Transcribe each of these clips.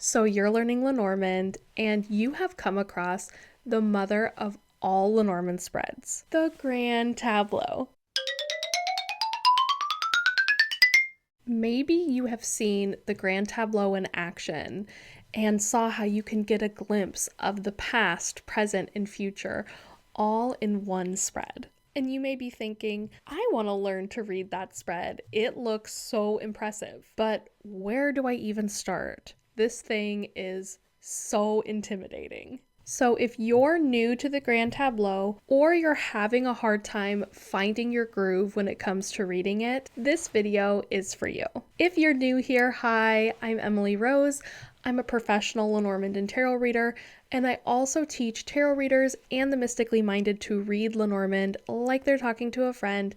So you're learning Lenormand, and you have come across the mother of all Lenormand spreads, the Grand Tableau. Maybe you have seen the Grand Tableau in action and saw how you can get a glimpse of the past, present, and future all in one spread. And you may be thinking, I want to learn to read that spread. It looks so impressive. But where do I even start? This thing is so intimidating. So if you're new to the Grand Tableau or you're having a hard time finding your groove when it comes to reading it, this video is for you. If you're new here, hi, I'm Emily Rose. I'm a professional Lenormand and tarot reader, and I also teach tarot readers and the mystically minded to read Lenormand like they're talking to a friend.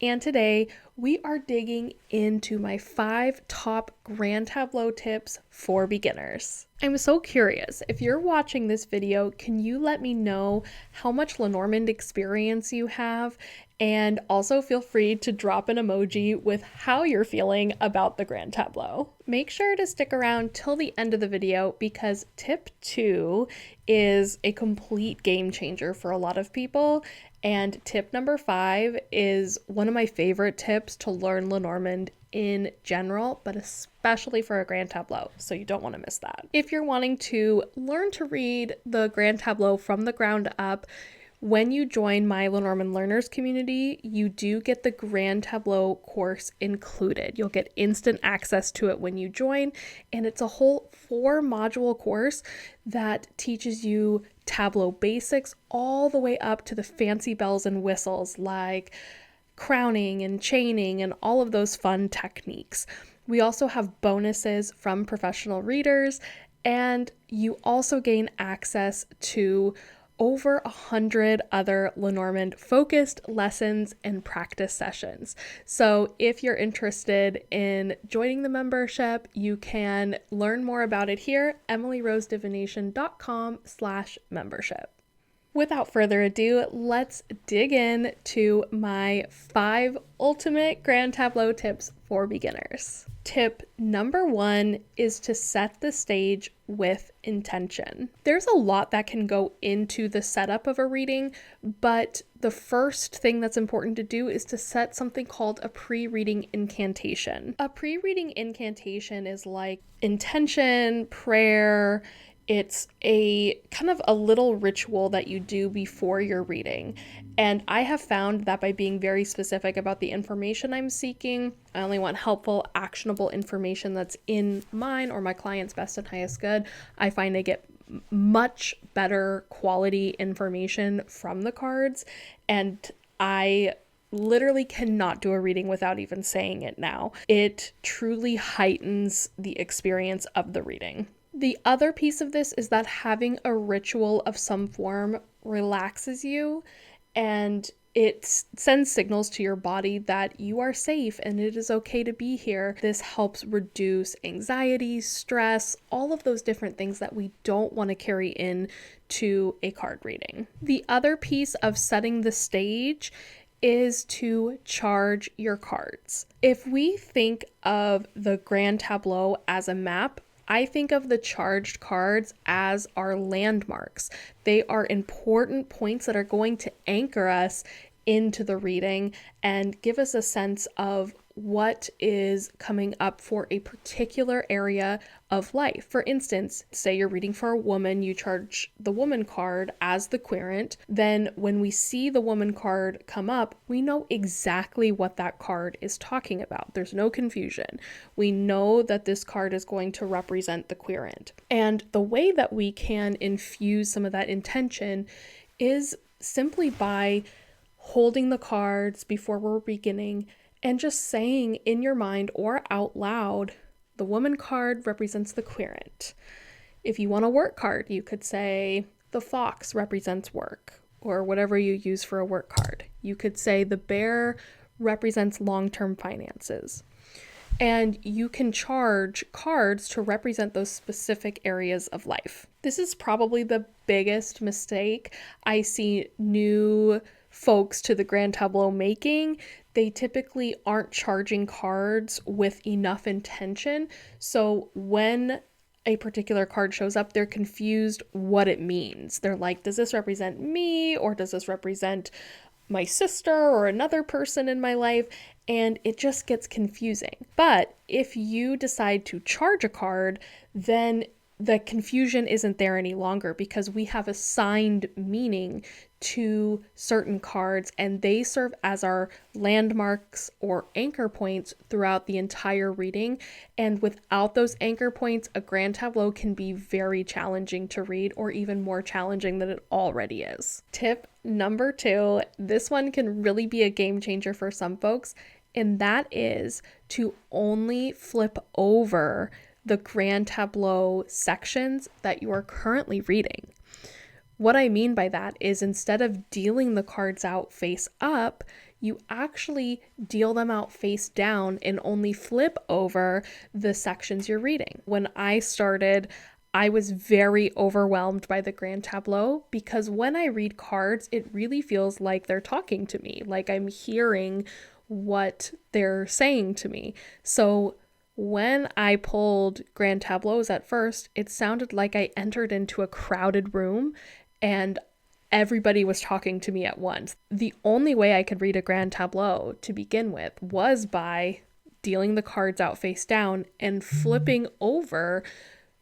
And today we are digging into my 5 top Grand Tableau tips for beginners. I'm so curious, if you're watching this video, can you let me know how much Lenormand experience you have? And also feel free to drop an emoji with how you're feeling about the Grand Tableau. Make sure to stick around till the end of the video because tip 2 is a complete game changer for a lot of people. And tip number 5 is one of my favorite tips to learn Lenormand in general, but especially for a Grand Tableau, so you don't want to miss that. If you're wanting to learn to read the Grand Tableau from the ground up, when you join my Lenormand Learners community, you do get the Grand Tableau course included. You'll get instant access to it when you join, and it's a whole 4-module course that teaches you Tableau basics all the way up to the fancy bells and whistles like crowning and chaining and all of those fun techniques. We also have bonuses from professional readers, and you also gain access to over 100 other Lenormand focused lessons and practice sessions. So if you're interested in joining the membership, you can learn more about it here, emilyrosedivination.com/membership. Without further ado, let's dig in to my 5 ultimate Grand Tableau tips for beginners. Tip number 1 is to set the stage with intention. There's a lot that can go into the setup of a reading, but the first thing that's important to do is to set something called a pre-reading incantation. A pre-reading incantation is like intention, prayer. It's a kind of a little ritual that you do before your reading. And I have found that by being very specific about the information I'm seeking, I only want helpful, actionable information that's in mine or my client's best and highest good, I find I get much better quality information from the cards. And I literally cannot do a reading without even saying it now. It truly heightens the experience of the reading. The other piece of this is that having a ritual of some form relaxes you and it sends signals to your body that you are safe and it is okay to be here. This helps reduce anxiety, stress, all of those different things that we don't want to carry in to a card reading. The other piece of setting the stage is to charge your cards. If we think of the Grand Tableau as a map, I think of the charged cards as our landmarks. They are important points that are going to anchor us into the reading and give us a sense of what is coming up for a particular area of life. For instance, say you're reading for a woman, you charge the woman card as the querent. Then when we see the woman card come up, we know exactly what that card is talking about. There's no confusion. We know that this card is going to represent the querent. And the way that we can infuse some of that intention is simply by holding the cards before we're beginning and just saying in your mind or out loud, the woman card represents the querent. If you want a work card, you could say the fox represents work, or whatever you use for a work card. You could say the bear represents long-term finances. And you can charge cards to represent those specific areas of life. This is probably the biggest mistake I see new folks to the Grand Tableau making. They typically aren't charging cards with enough intention. So when a particular card shows up, they're confused what it means. They're like, does this represent me, or does this represent my sister or another person in my life? And it just gets confusing. But if you decide to charge a card, then the confusion isn't there any longer, because we have assigned meaning to certain cards, and they serve as our landmarks or anchor points throughout the entire reading. And without those anchor points, a grand tableau can be very challenging to read, or even more challenging than it already is. Tip number 2, this one can really be a game changer for some folks, and that is to only flip over the grand tableau sections that you are currently reading. What I mean by that is, instead of dealing the cards out face up, you actually deal them out face down and only flip over the sections you're reading. When I started, I was very overwhelmed by the grand tableau, because when I read cards, it really feels like they're talking to me, like I'm hearing what they're saying to me. So when I pulled grand tableaus at first, it sounded like I entered into a crowded room and everybody was talking to me at once. The only way I could read a grand tableau to begin with was by dealing the cards out face down and flipping over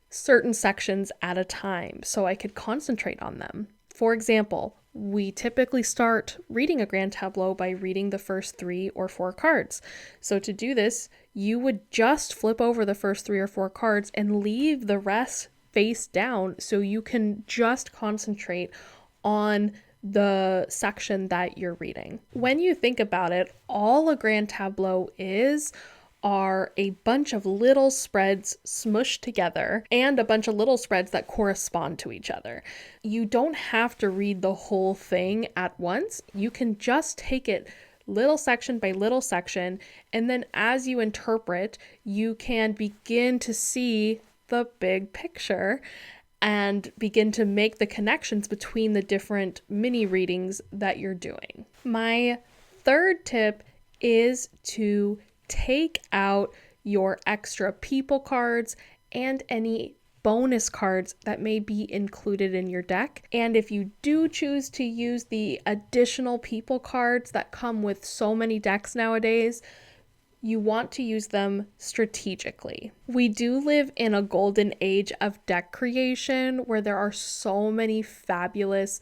certain sections at a time so I could concentrate on them. For example, we typically start reading a grand tableau by reading the first 3 or 4 cards. So to do this, you would just flip over the first 3 or 4 cards and leave the rest face down so you can just concentrate on the section that you're reading. When you think about it, all a grand tableau are a bunch of little spreads smushed together and a bunch of little spreads that correspond to each other. You don't have to read the whole thing at once. You can just take it little section by little section, and then as you interpret, you can begin to see the big picture and begin to make the connections between the different mini readings that you're doing. My third tip is to take out your extra people cards and any bonus cards that may be included in your deck. And if you do choose to use the additional people cards that come with so many decks nowadays, you want to use them strategically. We do live in a golden age of deck creation where there are so many fabulous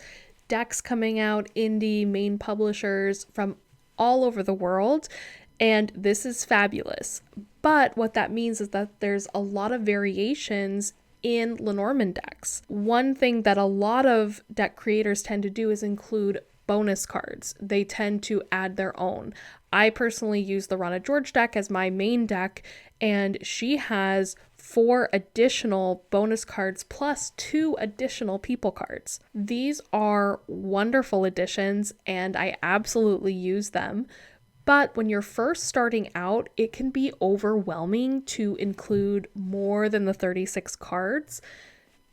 decks coming out, indie main publishers from all over the world. And this is fabulous. But what that means is that there's a lot of variations in Lenormand decks. One thing that a lot of deck creators tend to do is include bonus cards. They tend to add their own. I personally use the Rana deck as my main deck, and she has 4 additional bonus cards plus 2 additional people cards. These are wonderful additions, and I absolutely use them. But when you're first starting out, it can be overwhelming to include more than the 36 cards.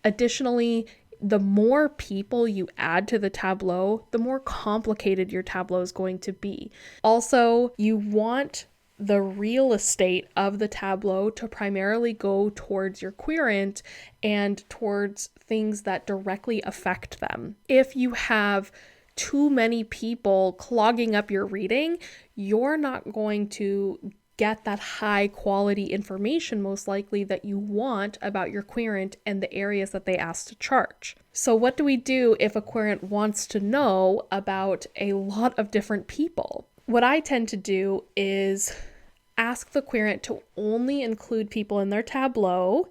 Additionally, the more people you add to the tableau, the more complicated your tableau is going to be. Also, you want the real estate of the tableau to primarily go towards your querent and towards things that directly affect them. If you have too many people clogging up your reading, you're not going to get that high quality information most likely that you want about your querent and the areas that they ask to charge. So what do we do if a querent wants to know about a lot of different people? What I tend to do is ask the querent to only include people in their tableau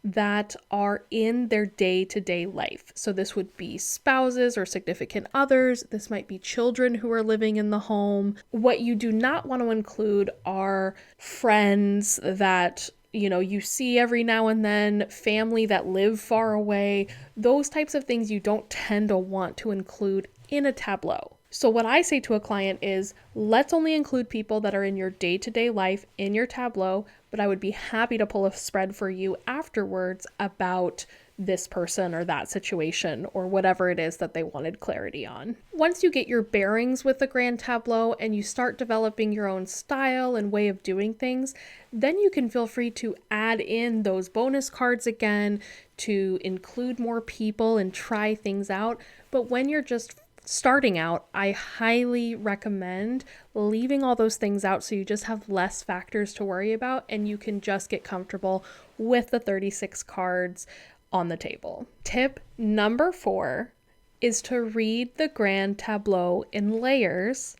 that are in their day-to-day life. So this would be spouses or significant others. This might be children who are living in the home. What you do not want to include are friends that you see every now and then, family that live far away. Those types of things you don't tend to want to include in a tableau. So what I say to a client is, let's only include people that are in your day-to-day life in your tableau, but I would be happy to pull a spread for you afterwards about this person or that situation or whatever it is that they wanted clarity on. Once you get your bearings with the grand tableau and you start developing your own style and way of doing things, then you can feel free to add in those bonus cards again to include more people and try things out. But when you're just starting out, I highly recommend leaving all those things out so you just have less factors to worry about and you can just get comfortable with the 36 cards on the table. Tip number 4 is to read the grand tableau in layers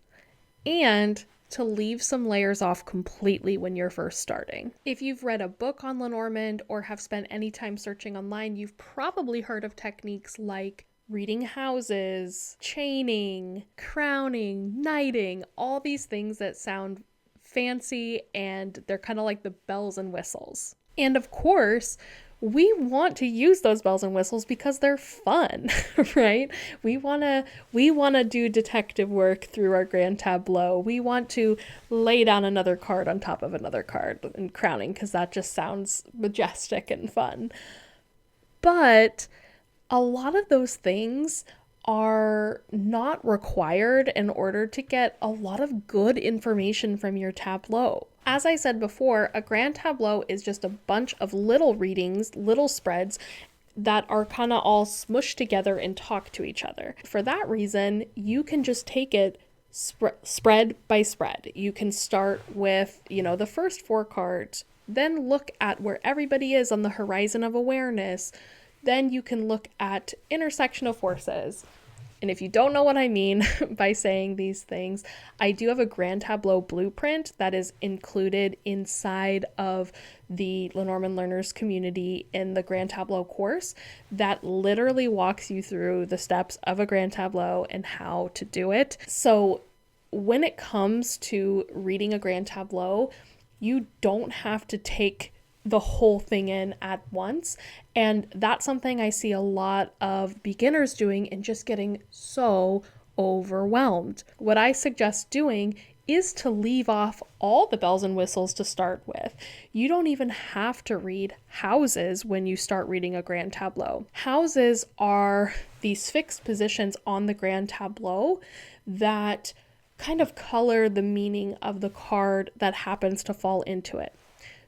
and to leave some layers off completely when you're first starting. If you've read a book on Lenormand or have spent any time searching online, you've probably heard of techniques like reading houses, chaining, crowning, knighting, all these things that sound fancy and they're kind of like the bells and whistles. And of course, we want to use those bells and whistles because they're fun, right? We want to do detective work through our grand tableau. We want to lay down another card on top of another card and crowning because that just sounds majestic and fun. But a lot of those things are not required in order to get a lot of good information from your tableau. As I said before, a grand tableau is just a bunch of little readings, little spreads that are kind of all smushed together and talk to each other. For that reason, you can just take it spread by spread. You can start with, the first 4 cards, then look at where everybody is on the horizon of awareness. Then you can look at intersection of forces. And if you don't know what I mean by saying these things, I do have a grand tableau blueprint that is included inside of the Lenormand Learners community in the grand tableau course that literally walks you through the steps of a grand tableau and how to do it. So when it comes to reading a grand tableau, you don't have to take the whole thing in at once. And that's something I see a lot of beginners doing and just getting so overwhelmed. What I suggest doing is to leave off all the bells and whistles to start with. You don't even have to read houses when you start reading a grand tableau. Houses are these fixed positions on the grand tableau that kind of color the meaning of the card that happens to fall into it.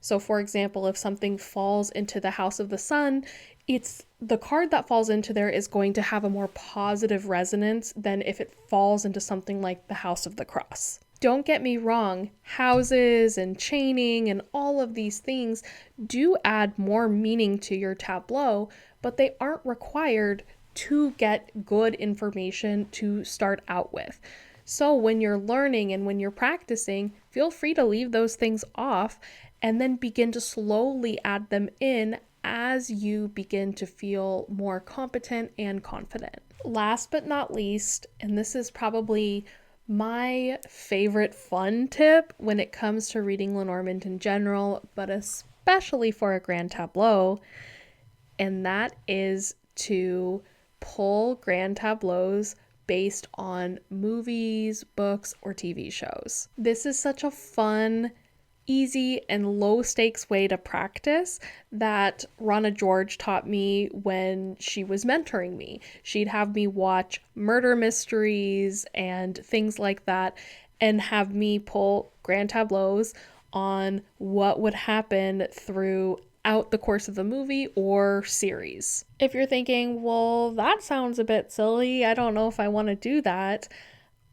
So for example, if something falls into the house of the sun, it's the card that falls into there is going to have a more positive resonance than if it falls into something like the house of the cross. Don't get me wrong, houses and chaining and all of these things do add more meaning to your tableau, but they aren't required to get good information to start out with. So when you're learning and when you're practicing, feel free to leave those things off and then begin to slowly add them in as you begin to feel more competent and confident. Last but not least, and this is probably my favorite fun tip when it comes to reading Lenormand in general, but especially for a grand tableau, and that is to pull grand tableaus based on movies, books, or TV shows. This is such a fun, easy, and low stakes way to practice that Rana George taught me when she was mentoring me. She'd have me watch murder mysteries and things like that and have me pull grand tableaus on what would happen throughout the course of the movie or series. If you're thinking, well, that sounds a bit silly, I don't know if I want to do that,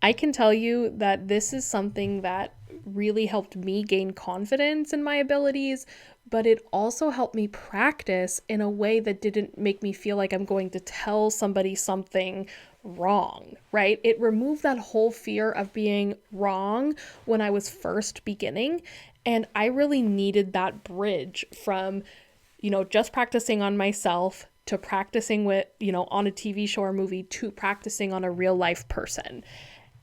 I can tell you that this is something that really helped me gain confidence in my abilities, but it also helped me practice in a way that didn't make me feel like I'm going to tell somebody something wrong, right? It removed that whole fear of being wrong when I was first beginning, and I really needed that bridge from, just practicing on myself to practicing with, on a TV show or movie to practicing on a real life person.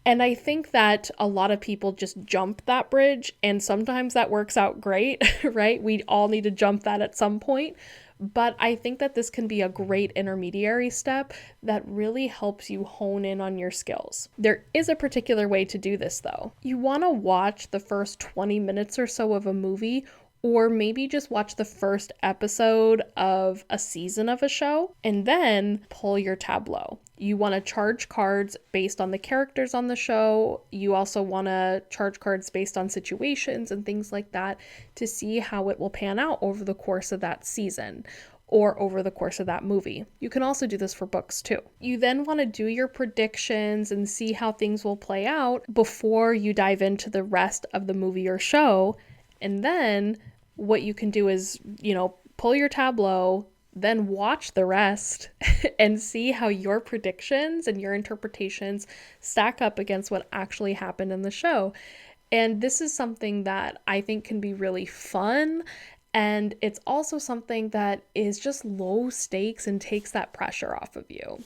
And I think that a lot of people just jump that bridge, and sometimes that works out great, right? We all need to jump that at some point. But I think that this can be a great intermediary step that really helps you hone in on your skills. There is a particular way to do this, though. You want to watch the first 20 minutes or so of a movie or maybe just watch the first episode of a season of a show and then pull your tableau. You want to charge cards based on the characters on the show. You also want to charge cards based on situations and things like that to see how it will pan out over the course of that season or over the course of that movie. You can also do this for books too. You then want to do your predictions and see how things will play out before you dive into the rest of the movie or show. And then what you can do is, pull your tableau, then watch the rest and see how your predictions and your interpretations stack up against what actually happened in the show. And this is something that I think can be really fun. And it's also something that is just low stakes and takes that pressure off of you.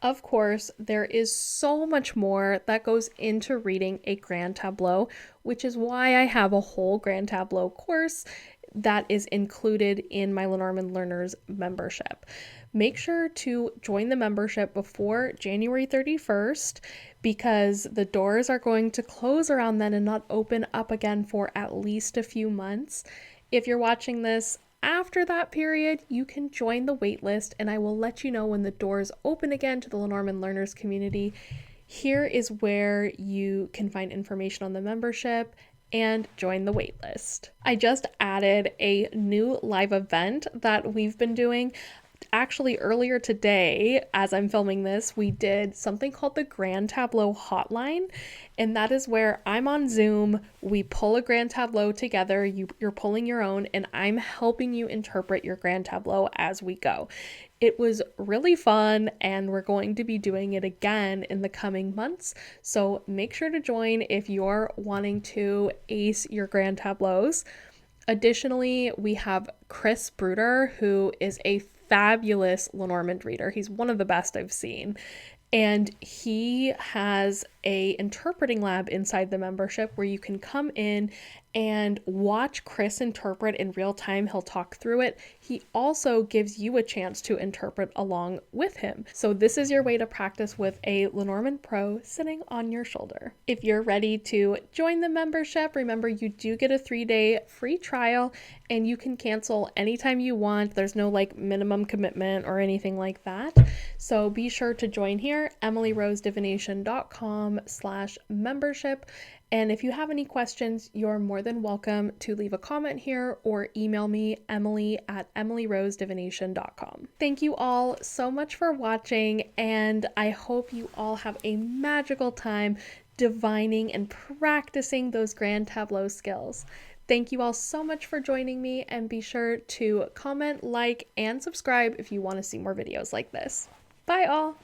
Of course, there is so much more that goes into reading a grand tableau, which is why I have a whole grand tableau course that is included in my Lenormand Learners membership. Make sure to join the membership before January 31st because the doors are going to close around then and not open up again for at least a few months. If you're watching this after that period, you can join the waitlist and I will let you know when the doors open again to the Lenormand Learners community. Here is where you can find information on the membership and join the waitlist. I just added a new live event that we've been doing. Actually, earlier today, as I'm filming this, we did something called the Grand Tableau Hotline, and that is where I'm on Zoom, we pull a Grand Tableau together, you're pulling your own, and I'm helping you interpret your Grand Tableau as we go. It was really fun, and we're going to be doing it again in the coming months, so make sure to join if you're wanting to ace your Grand Tableaus. Additionally, we have Chris Bruder, who is a fabulous Lenormand reader. He's one of the best I've seen. And he has a interpreting lab inside the membership where you can come in and watch Chris interpret in real time. He'll talk through it. He also gives you a chance to interpret along with him. So this is your way to practice with a Lenormand pro sitting on your shoulder. If you're ready to join the membership, remember you do get a 3-day free trial and you can cancel anytime you want. There's no minimum commitment or anything like that. So be sure to join here, emilyrosedivination.com/membership. And if you have any questions, you're more than welcome to leave a comment here or email me, emily@emilyrosedivination.com. Thank you all so much for watching, and I hope you all have a magical time divining and practicing those grand tableau skills. Thank you all so much for joining me, and be sure to comment, like, and subscribe if you want to see more videos like this. Bye all!